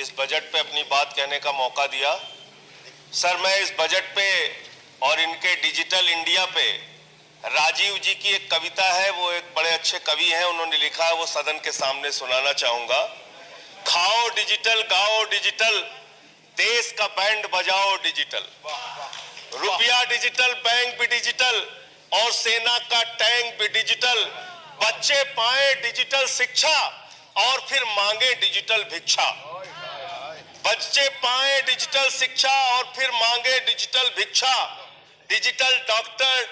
इस बजट पे अपनी बात कहने का मौका दिया। सर, मैं इस बजट पे और इनके डिजिटल इंडिया पे राजीव जी की एक कविता है, वो एक बड़े अच्छे कवि हैं, उन्होंने लिखा है, वो सदन के सामने सुनाना चाहूंगा। खाओ डिजिटल, गाओ डिजिटल, देश का बैंड बजाओ डिजिटल, रुपया डिजिटल, बैंक भी डिजिटल और सेना का टैंक भी डिजिटल। बच्चे पाए डिजिटल शिक्षा और फिर मांगे डिजिटल भिक्षा। बच्चे पाए डिजिटल शिक्षा और फिर मांगे डिजिटल भिक्षा। डिजिटल डॉक्टर,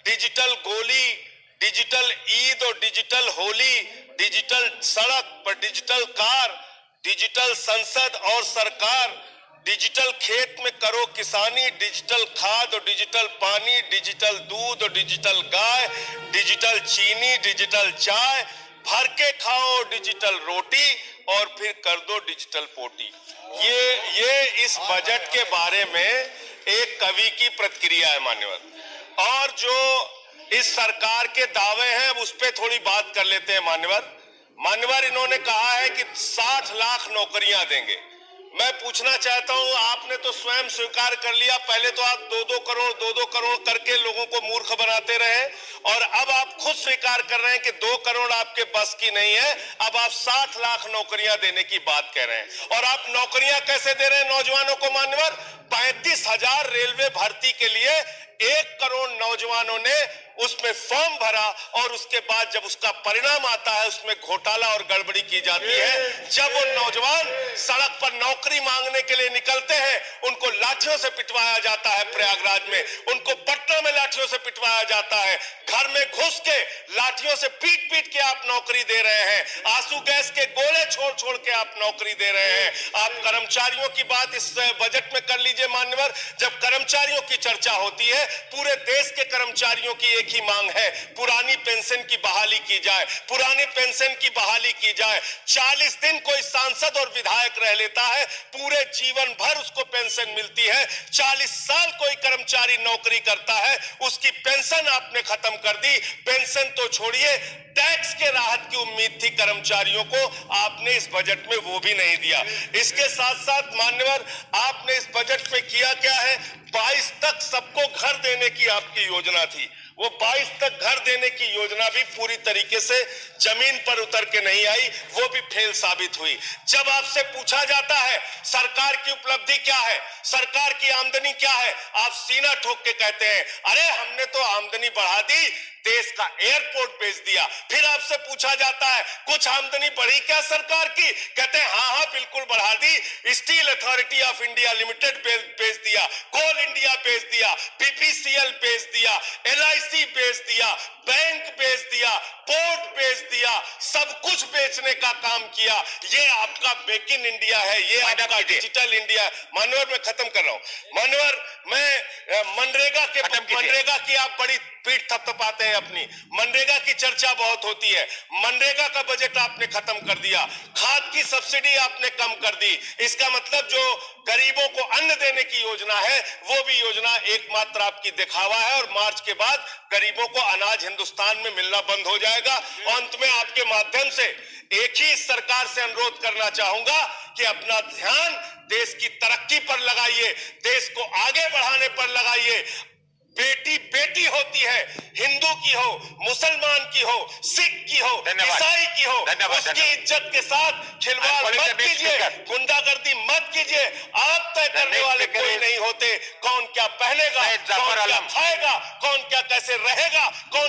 डिजिटल गोली, डिजिटल ईद और डिजिटल होली, डिजिटल सड़क पर डिजिटल कार, डिजिटल संसद और सरकार, डिजिटल खेत में करो किसानी, डिजिटल खाद और डिजिटल पानी, डिजिटल दूध और डिजिटल गाय, डिजिटल चीनी, डिजिटल चाय, भर के खाओ डिजिटल रोटी और फिर कर दो डिजिटल पोटी। ये इस बजट के बारे में एक कवि की प्रतिक्रिया है मान्यवर। और जो इस सरकार के दावे हैं उस पे थोड़ी बात कर लेते हैं मान्यवर। इन्होंने कहा है कि 60 लाख नौकरियां देंगे। मैं पूछना चाहता हूं, आपने तो स्वयं स्वीकार कर लिया, पहले तो आप 2-2 करोड़ करके लोगों को मूर्ख बनाते रहे और अब आप खुद स्वीकार कर रहे हैं कि 2 करोड़ आपके बस की नहीं है। अब आप 60 लाख नौकरियां देने की बात कह रहे हैं। और आप नौकरियां कैसे दे रहे हैं नौजवानों को मान्यवर? 35,000 रेलवे भर्ती के लिए 1 करोड़ नौजवानों ने उसमें फॉर्म भरा और उसके बाद जब उसका परिणाम आता है उसमें घोटाला और गड़बड़ी की जाती है। जब वो नौजवान सड़क पर नौकरी मांगने के लिए निकलते हैं उनको लाठियों से पिटवाया जाता है प्रयागराज में, उनको पटना में लाठियों से पिटवाया जाता है। घर में घुस के लाठियों से पीट के आप नौकरी दे रहे हैं, आंसू गैस के गोले छोड़ के आप नौकरी दे रहे हैं। आप कर्मचारियों की बात इस बजट में कर लीजिए मान्यवर। जब कर्मचारियों की चर्चा होती है, पूरे देश के कर्मचारियों की एक ही मांग है, पुरानी पेंशन की बहाली की जाए, पुरानी पेंशन की बहाली की जाए। 40 दिन कोई सांसद और विधायक रह लेता है, पूरे जीवन भर उसको पेंशन मिलती है। 40 साल कोई कर्मचारी नौकरी करता है, उसकी पेंशन आपने खत्म कर दी। पेंशन तो छोड़िए, टैक्स के राहत की उम्मीद थी कर्मचारियों को, आपने इस बजट में वो भी नहीं दिया। इसके साथ साथ मान्यवर, आपने इस बजट में किया क्या है? 22 तक सबको घर देने की आपकी योजना थी, वो 22 तक घर देने की योजना भी पूरी तरीके से जमीन पर उतर के नहीं आई, वो भी फेल साबित हुई। जब आपसे पूछा जाता है सरकार की उपलब्धि क्या है, सरकार की आमदनी क्या है, आप सीना ठोक के कहते हैं अरे हमने तो आमदनी बढ़ा दी, देश का एयरपोर्ट बेच दिया। फिर आपसे पूछा जाता है कुछ आमदनी बढ़ी क्या सरकार की, कहते हैं हाँ बिल्कुल बढ़ा दी। Steel Authority of India Limited बेच दिया, कोल इंडिया बेच दिया, बीपीसीएल बेच दिया, एलआईसी बेच दिया, बैंक बेच दिया, पोर्ट बेच दिया, सब कुछ बेचने का काम किया। ये आपका मेक इन इंडिया है, ये आपका डिजिटल इंडिया है। मानवर, मैं खत्म कर रहा हूं मानवर। मैं मनरेगा की आप बड़ी पीठ थपथपाते हैं अपनी, मनरेगा की चर्चा बहुत होती है, मनरेगा का बजट आपने खत्म कर दिया, खाद की सब्सिडी आपने कम कर दी। इसका मतलब जो गरीबों को अन्न देने की योजना है वो भी योजना एकमात्र आपकी दिखावा है और मार्च के बाद गरीबों को अनाज हिंदुस्तान में मिलना बंद हो जाएगा। अंत में आपके माध्यम से एक ही सरकार से अनुरोध करना चाहूंगा कि अपना ध्यान देश की तरक्की पर लगाइए, देश को आगे बढ़ाने पर लगाइए। बेटी बेटी होती है, हिंदू की हो, मुसलमान की हो, सिख की हो, ईसाई की हो, उसकी इज्जत के साथ खिलवाड़ मत कीजिए, गुंडागर्दी मत कीजिए। आप तय करने वाले कोई नहीं होते, कौन क्या पहनेगा, कौन क्या खाएगा, कौन क्या कैसे रहेगा, कौन